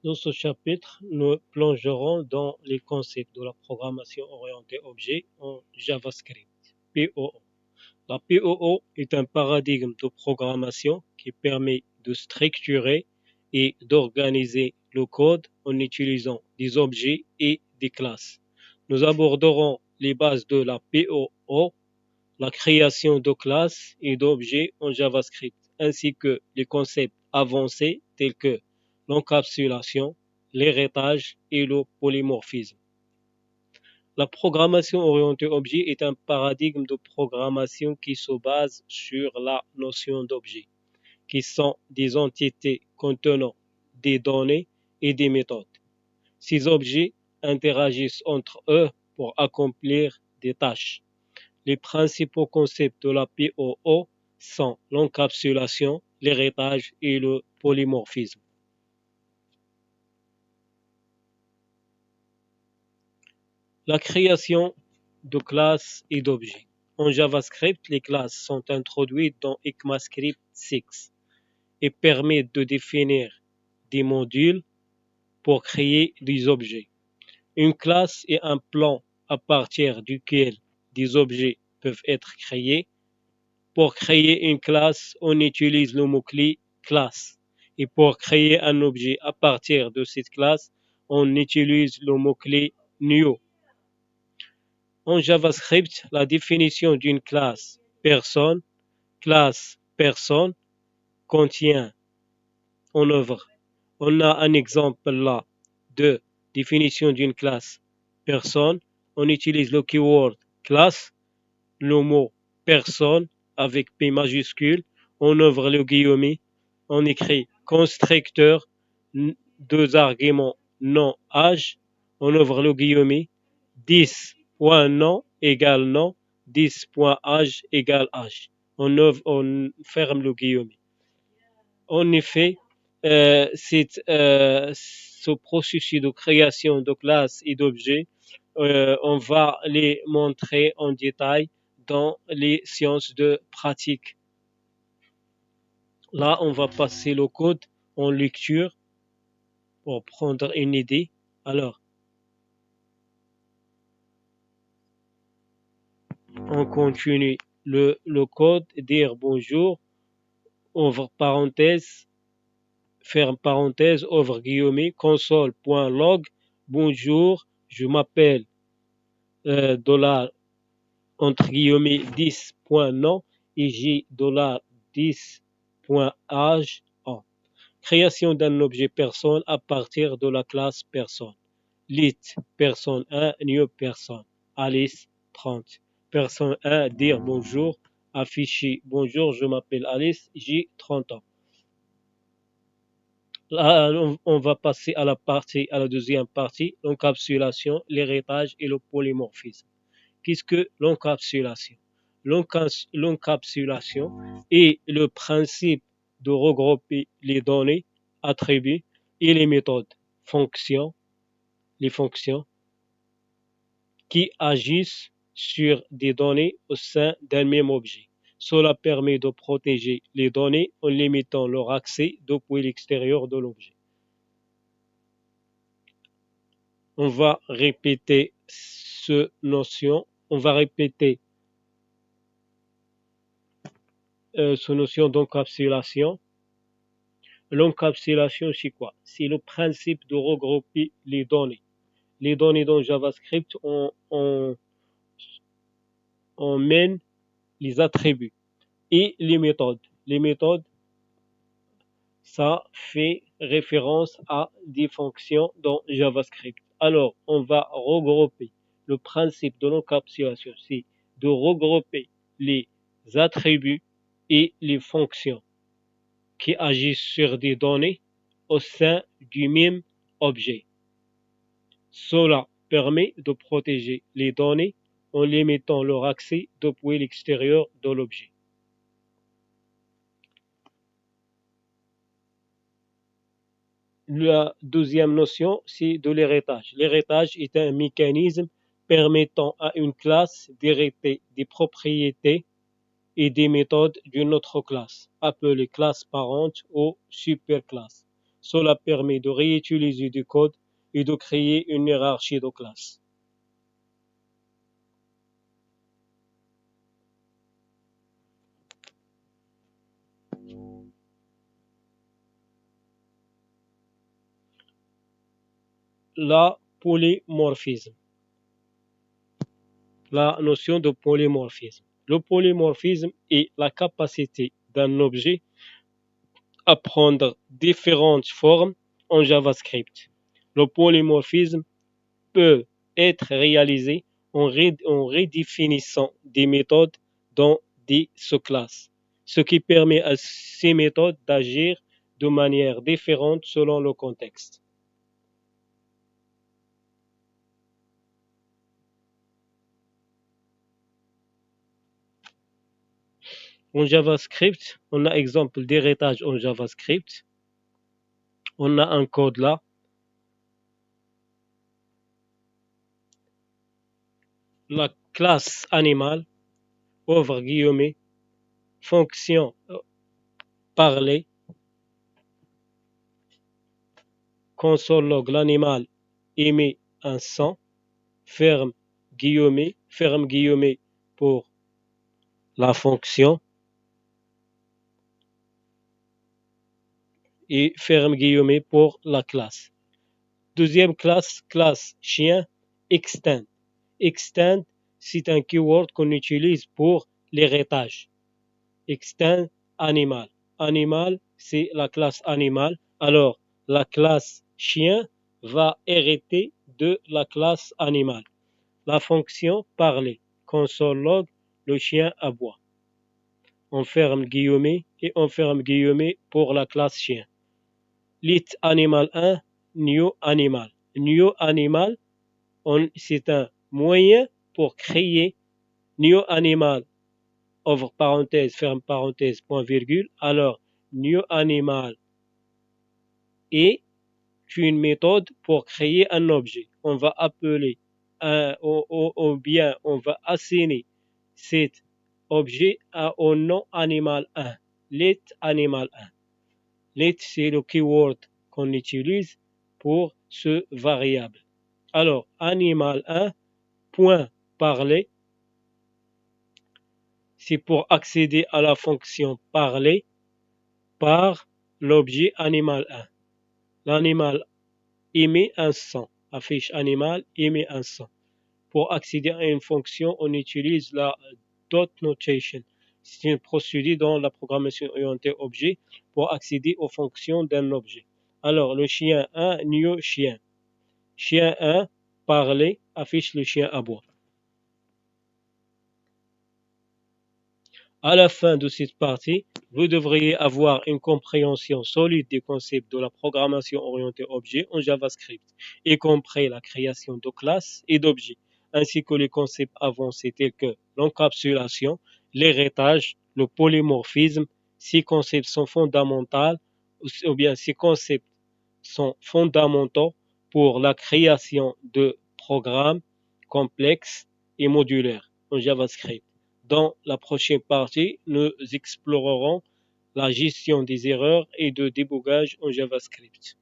Dans ce chapitre, nous plongerons dans les concepts de la programmation orientée objet en JavaScript, POO. La POO est un paradigme de programmation qui permet de structurer et d'organiser le code en utilisant des objets et des classes. Nous aborderons les bases de la POO, la création de classes et d'objets en JavaScript, ainsi que les concepts avancés tels que l'encapsulation, l'héritage et le polymorphisme. La programmation orientée objet est un paradigme de programmation qui se base sur la notion d'objet, qui sont des entités contenant des données et des méthodes. Ces objets interagissent entre eux pour accomplir des tâches. Les principaux concepts de la POO sont l'encapsulation, l'héritage et le polymorphisme. La création de classes et d'objets. En JavaScript, les classes sont introduites dans ECMAScript 6 et permettent de définir des modules pour créer des objets. Une classe est un plan à partir duquel des objets peuvent être créés. Pour créer une classe, on utilise le mot-clé classe. Et pour créer un objet à partir de cette classe, on utilise le mot-clé new. En JavaScript, la définition d'une classe personne contient en œuvre. On a un exemple là de définition d'une classe personne. On utilise le keyword classe, le mot personne avec P majuscule. On ouvre le guillemot. On écrit constructeur, deux arguments nom âge. On ouvre le guillemot. 10.nom égale nom, 10.âge égale âge. On ferme le guillemot. En effet, ce processus de création de classes et d'objets, on va les montrer en détail dans les sciences de pratique. Là, on va passer le code en lecture pour prendre une idée. Alors, on continue le code, dire bonjour, ouvre parenthèse, ferme parenthèse, ouvre guillemets, console.log, bonjour, je m'appelle dollar entre guillemets 10.nom et j'ai dollar 10.âge en. Création d'un objet personne à partir de la classe personne. Lit, personne 1, new personne. Alice, 30. Personne 1, dire bonjour. Afficher bonjour, je m'appelle Alice, j'ai 30 ans. Là, on va passer à la deuxième partie, l'encapsulation, l'héritage et le polymorphisme. Qu'est-ce que l'encapsulation? L'encapsulation est le principe de regrouper les données, attributs et les méthodes, les fonctions qui agissent sur des données au sein d'un même objet. Cela permet de protéger les données en limitant leur accès depuis l'extérieur de l'objet. On va répéter cette notion d'encapsulation. L'encapsulation, c'est quoi? C'est le principe de regrouper les données. Les données dans JavaScript, on mène les attributs et les méthodes. Les méthodes, ça fait référence à des fonctions dans JavaScript. Alors, on va regrouper. Le principe de l'encapsulation, c'est de regrouper les attributs et les fonctions qui agissent sur des données au sein du même objet. Cela permet de protéger les données en limitant leur accès depuis l'extérieur de l'objet. La deuxième notion, c'est de l'héritage. L'héritage est un mécanisme permettant à une classe d'hériter des propriétés et des méthodes d'une autre classe, appelée classe parente ou superclasse. Cela permet de réutiliser du code et de créer une hiérarchie de classes. La polymorphisme. La notion de polymorphisme. Le polymorphisme est la capacité d'un objet à prendre différentes formes en JavaScript. Le polymorphisme peut être réalisé en redéfinissant des méthodes dans des sous-classes, ce qui permet à ces méthodes d'agir de manière différente selon le contexte. En JavaScript, on a exemple d'héritage en JavaScript. On a un code là. La classe animale, ouvre guillemets, fonction parler, console log l'animal émet un son, ferme guillemets pour la fonction et ferme guillemets pour la classe. Deuxième classe, classe chien, extend. Extend, c'est un keyword qu'on utilise pour l'héritage. Extend animal. Animal, c'est la classe animal. Alors, la classe chien va hériter de la classe animal. La fonction parler. Console log, le chien aboie. On ferme guillemets et on ferme guillemets pour la classe chien. Lit animal 1, new animal. New animal, c'est un moyen pour créer new animal, ouvre parenthèse, ferme parenthèse, point virgule. Alors, new animal est une méthode pour créer un objet. On va appeler ou bien on va assigner cet objet au nom animal 1. Let animal 1. Let, c'est le keyword qu'on utilise pour ce variable. Alors, animal 1, point parler, c'est pour accéder à la fonction parler par l'objet animal 1. L'animal émet un son, affiche animal émet un son. Pour accéder à une fonction, on utilise la dot notation. C'est une procédure dans la programmation orientée objet pour accéder aux fonctions d'un objet. Alors, le chien 1, new chien. Chien 1, parler, affiche le chien aboie. À la fin de cette partie, vous devriez avoir une compréhension solide des concepts de la programmation orientée objet en JavaScript, y compris la création de classes et d'objets, ainsi que les concepts avancés tels que l'encapsulation, l'héritage, le polymorphisme. Ces concepts sont fondamentaux, ou bien ces concepts sont fondamentaux pour la création de programmes complexes et modulaires en JavaScript. Dans la prochaine partie, nous explorerons la gestion des erreurs et de débogage en JavaScript.